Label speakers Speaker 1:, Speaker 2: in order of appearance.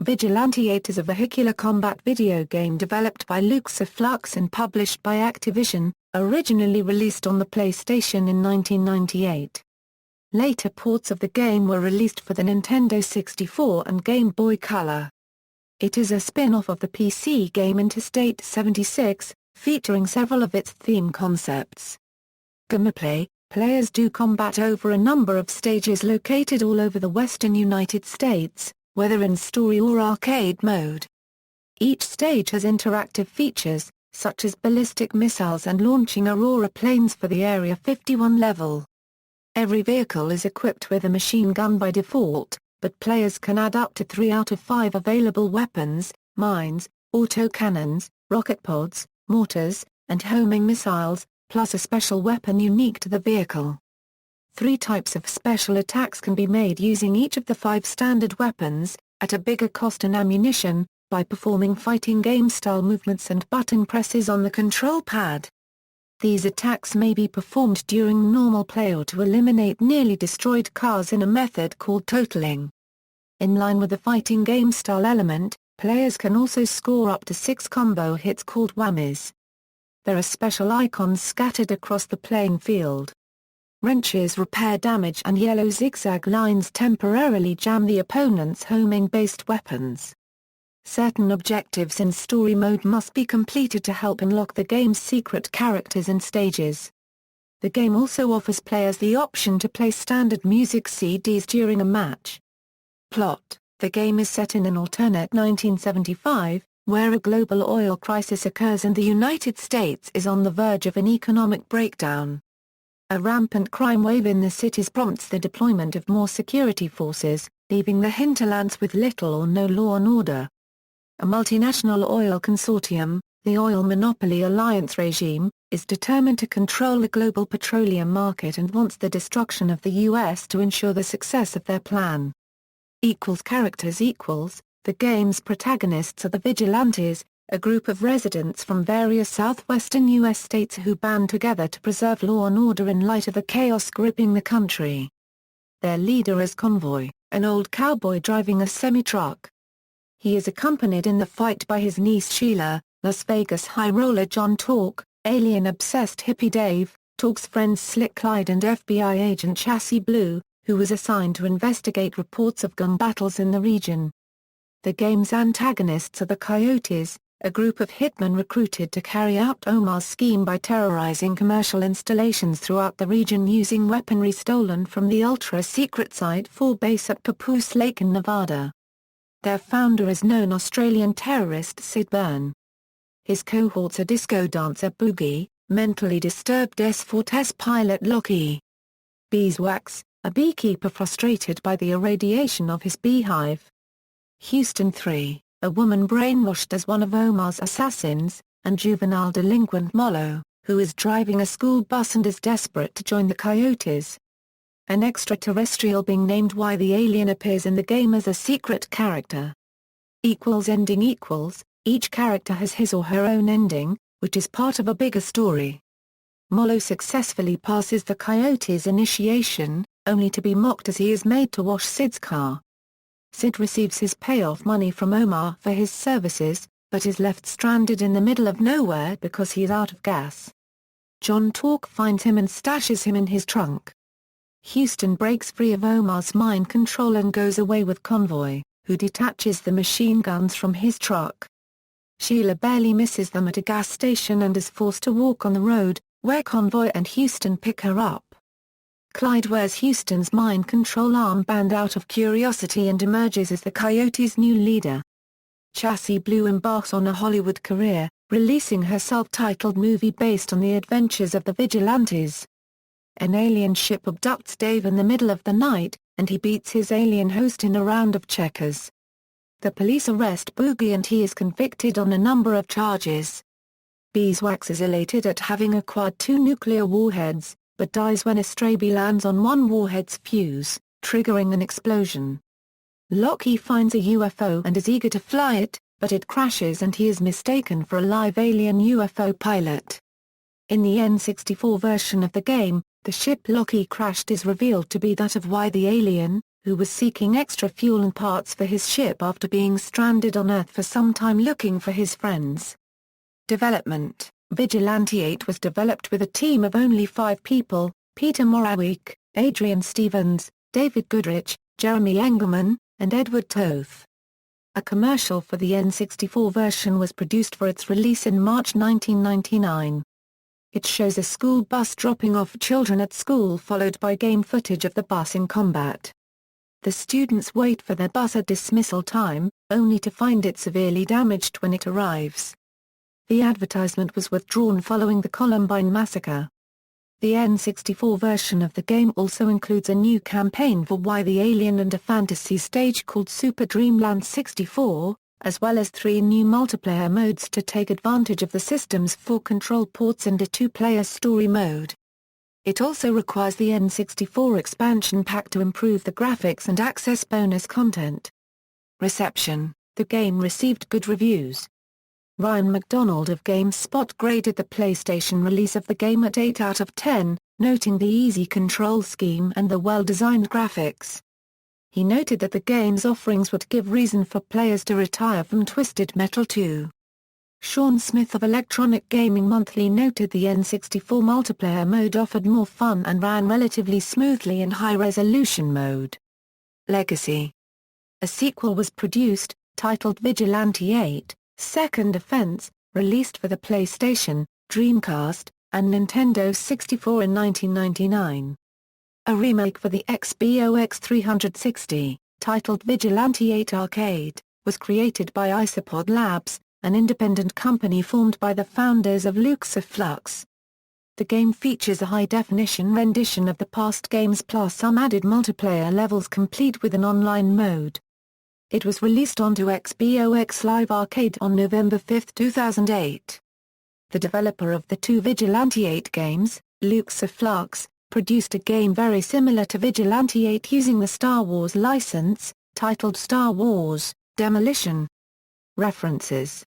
Speaker 1: Vigilante 8 is a vehicular combat video game developed by Luxoflux and published by Activision, originally released on the PlayStation in 1998. Later ports of the game were released for the Nintendo 64 and Game Boy Color. It is a spin-off of the PC game Interstate 76, featuring several of its theme concepts. Gameplay: players do combat over a number of stages located all over the western United States, whether in story or arcade mode. Each stage has interactive features, such as ballistic missiles and launching Aurora planes for the Area 51 level. Every vehicle is equipped with a machine gun by default, but players can add up to 3 out of 5 available weapons: mines, autocannons, rocket pods, mortars, and homing missiles, plus a special weapon unique to the vehicle. 3 types of special attacks can be made using each of the 5 standard weapons, at a bigger cost and ammunition, by performing fighting game-style movements and button presses on the control pad. These attacks may be performed during normal play or to eliminate nearly destroyed cars in a method called totaling. In line with the fighting game-style element, players can also score up to 6 combo hits called whammies. There are special icons scattered across the playing field. Wrenches repair damage and yellow zigzag lines temporarily jam the opponent's homing-based weapons. Certain objectives in story mode must be completed to help unlock the game's secret characters and stages. The game also offers players the option to play standard music CDs during a match. Plot: the game is set in an alternate 1975, where a global oil crisis occurs and the United States is on the verge of an economic breakdown. A rampant crime wave in the cities prompts the deployment of more security forces, leaving the hinterlands with little or no law and order. A multinational oil consortium, the Oil Monopoly Alliance regime, is determined to control the global petroleum market and wants the destruction of the U.S. to ensure the success of their plan. Characters: the game's protagonists are the Vigilantes, a group of residents from various southwestern U.S. states who band together to preserve law and order in light of the chaos gripping the country. Their leader is Convoy, an old cowboy driving a semi-truck. He is accompanied in the fight by his niece Sheila, Las Vegas high roller John Talk, alien-obsessed hippie Dave, Talk's friends Slick Clyde and FBI agent Chassis Blue, who was assigned to investigate reports of gun battles in the region. The game's antagonists are the Coyotes, a group of hitmen recruited to carry out Omar's scheme by terrorizing commercial installations throughout the region using weaponry stolen from the ultra-secret Site 4 base at Papoose Lake in Nevada. Their founder is known Australian terrorist Sid Byrne. His cohorts are disco dancer Boogie, mentally disturbed S-4 pilot Lockie. Beeswax, a beekeeper frustrated by the irradiation of his beehive. Houston 3, a woman brainwashed as one of Omar's assassins, and juvenile delinquent Mollo, who is driving a school bus and is desperate to join the Coyotes. An extraterrestrial being named Why the alien appears in the game as a secret character. Ending: each character has his or her own ending, which is part of a bigger story. Mollo successfully passes the Coyotes' initiation, only to be mocked as he is made to wash Sid's car. Sid receives his payoff money from Omar for his services, but is left stranded in the middle of nowhere because he is out of gas. John Talk finds him and stashes him in his trunk. Houston breaks free of Omar's mind control and goes away with Convoy, who detaches the machine guns from his truck. Sheila barely misses them at a gas station and is forced to walk on the road, where Convoy and Houston pick her up. Clyde wears Houston's mind control armband out of curiosity and emerges as the Coyotes' new leader. Chassis Blue embarks on a Hollywood career, releasing her self-titled movie based on the adventures of the Vigilantes. An alien ship abducts Dave in the middle of the night, and he beats his alien host in a round of checkers. The police arrest Boogie and he is convicted on a number of charges. Beeswax is elated at having acquired 2 nuclear warheads, but dies when a stray bee lands on one warhead's fuse, triggering an explosion. Lockie finds a UFO and is eager to fly it, but it crashes and he is mistaken for a live alien UFO pilot. In the N64 version of the game, the ship Lockie crashed is revealed to be that of Why the Alien, who was seeking extra fuel and parts for his ship after being stranded on Earth for some time looking for his friends. Development: Vigilante 8 was developed with a team of only 5 people: Peter Morawick, Adrian Stevens, David Goodrich, Jeremy Engelman, and Edward Toth. A commercial for the N64 version was produced for its release in March 1999. It shows a school bus dropping off children at school followed by game footage of the bus in combat. The students wait for their bus at dismissal time, only to find it severely damaged when it arrives. The advertisement was withdrawn following the Columbine massacre. The N64 version of the game also includes a new campaign for Why the Alien and a fantasy stage called Super Dreamland 64, as well as 3 new multiplayer modes to take advantage of the system's 4 control ports and a 2-player story mode. It also requires the N64 expansion pack to improve the graphics and access bonus content. Reception: the game received good reviews. Ryan McDonald of GameSpot graded the PlayStation release of the game at 8 out of 10, noting the easy control scheme and the well-designed graphics. He noted that the game's offerings would give reason for players to retire from Twisted Metal 2. Sean Smith of Electronic Gaming Monthly noted the N64 multiplayer mode offered more fun and ran relatively smoothly in high-resolution mode. Legacy: a sequel was produced, titled Vigilante 8, Second Offense, released for the PlayStation, Dreamcast, and Nintendo 64 in 1999. A remake for the Xbox 360, titled Vigilante 8 Arcade, was created by Isopod Labs, an independent company formed by the founders of Luxoflux. The game features a high-definition rendition of the past games plus some added multiplayer levels complete with an online mode. It was released onto Xbox Live Arcade on November 5, 2008. The developer of the 2 Vigilante 8 games, Luxoflux, produced a game very similar to Vigilante 8 using the Star Wars license, titled Star Wars: Demolition. References